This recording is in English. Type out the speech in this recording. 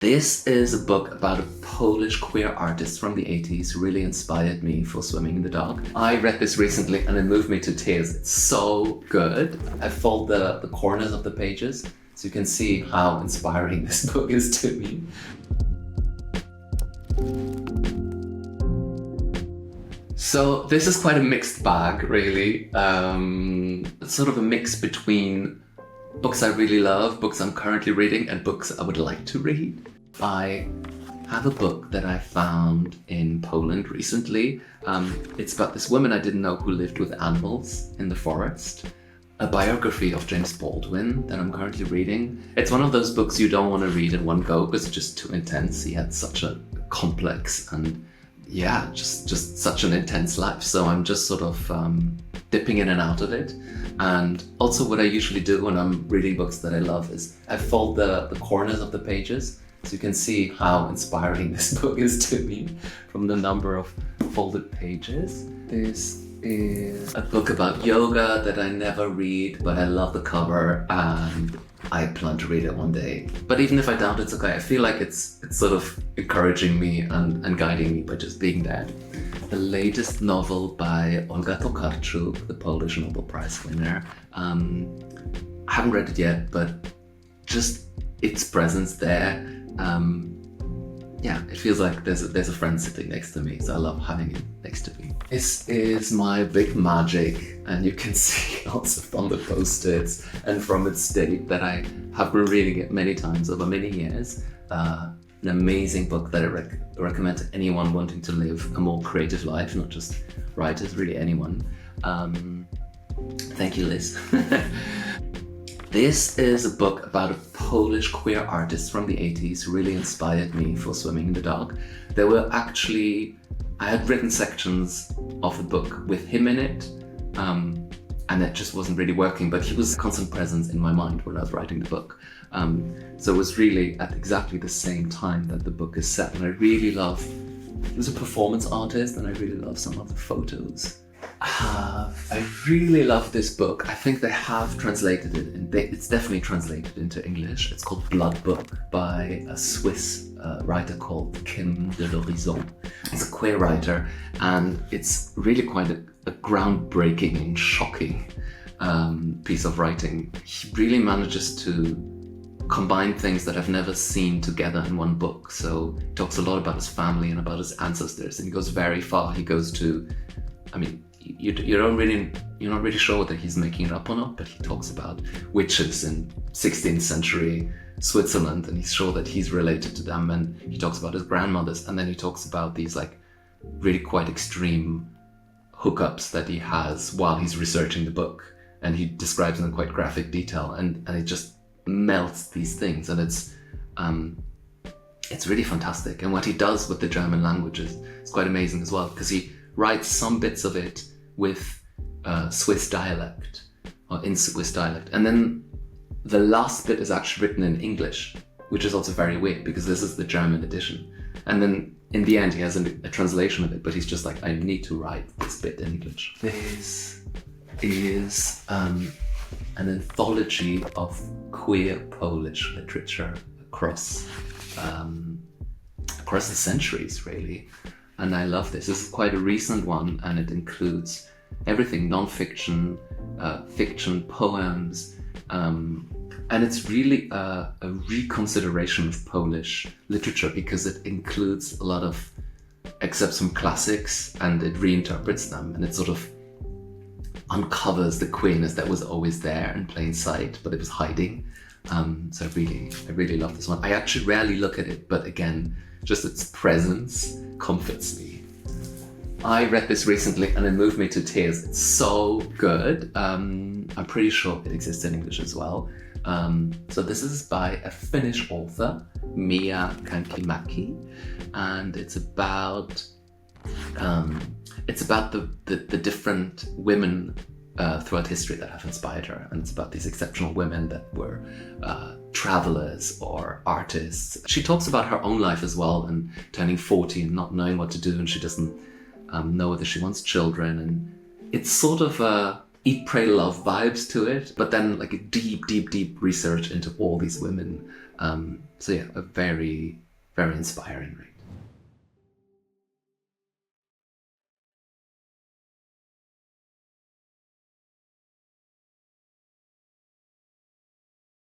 This is a book about a Polish queer artist from the 80s who really inspired me for swimming in the dark. I read this recently and it moved me to tears. It's so good. I fold the corners of the pages so you can see how inspiring this book is to me. So this is quite a mixed bag, really. It's sort of a mix between books I really love, books I'm currently reading, and books I would like to read. I have a book that I found in Poland recently. It's about this woman I didn't know who lived with animals in the forest. A biography of James Baldwin that I'm currently reading. It's one of those books you don't want to read in one go because it's just too intense. He had such a complex and just such an intense life. So I'm just sort of dipping in and out of it. And also what I usually do when I'm reading books that I love is I fold the corners of the pages so you can see how inspiring this book is to me from the number of folded pages. This is a book about yoga that I never read, but I love the cover and I plan to read it one day. But even if I doubt it's okay, I feel like it's sort of encouraging me and guiding me by just being there. The latest novel by Olga Tokarczuk, the Polish Nobel Prize winner. I haven't read it yet, but just its presence there, it feels like there's a friend sitting next to me, so I love having it next to me. This is my big magic, and you can see also from the post-its and from its date that I have been reading it many times over many years. An amazing book that I recommend to anyone wanting to live a more creative life, not just writers, really anyone. Thank you, Liz. This is a book about a Polish queer artist from the 80s who really inspired me for swimming in the dark. There were actually, I had written sections of the book with him in it, and it just wasn't really working, but he was a constant presence in my mind when I was writing the book. So it was really at exactly the same time that the book is set, and I really love, he was a performance artist, and I really love some of the photos. I really love this book. I think they have translated it, and it's definitely translated into English. It's called Blood Book by a Swiss writer called Kim de l'Horizon. It's a queer writer, and it's really quite a groundbreaking and shocking piece of writing. He really manages to combine things that I've never seen together in one book. So he talks a lot about his family and about his ancestors, and he goes very far. He goes to, you're not really sure whether he's making it up or not, but he talks about witches in 16th century Switzerland, and he's sure that he's related to them, and he talks about his grandmothers, and then he talks about these like really quite extreme hookups that he has while he's researching the book, and he describes them in quite graphic detail, and it just melts these things, and it's really fantastic. And what he does with the German language is quite amazing as well, because he writes some bits of it with Swiss dialect, or in Swiss dialect, and then the last bit is actually written in English, which is also very weird because this is the German edition. And then in the end he has a translation of it, but he's just like, I need to write this bit in English. This is an anthology of queer Polish literature across the centuries, really. And I love this. This is quite a recent one, and it includes everything, non-fiction, fiction, poems, and it's really a reconsideration of Polish literature because it includes a lot of excerpts from classics, and it reinterprets them, and it sort of uncovers the queerness that was always there in plain sight, but it was hiding. So I really love this one. I actually rarely look at it, but again, just its presence comforts me. I read this recently and it moved me to tears. It's so good. I'm pretty sure it exists in English as well. So this is by a Finnish author, Mia Kankimäki, and it's about the different women throughout history that have inspired her, and it's about these exceptional women that were travelers or artists. She talks about her own life as well, and turning 40 and not knowing what to do, and she doesn't know whether she wants children, and it's sort of Eat, Pray, Love vibes to it, but then like a deep research into all these women So yeah, a very, very inspiring read.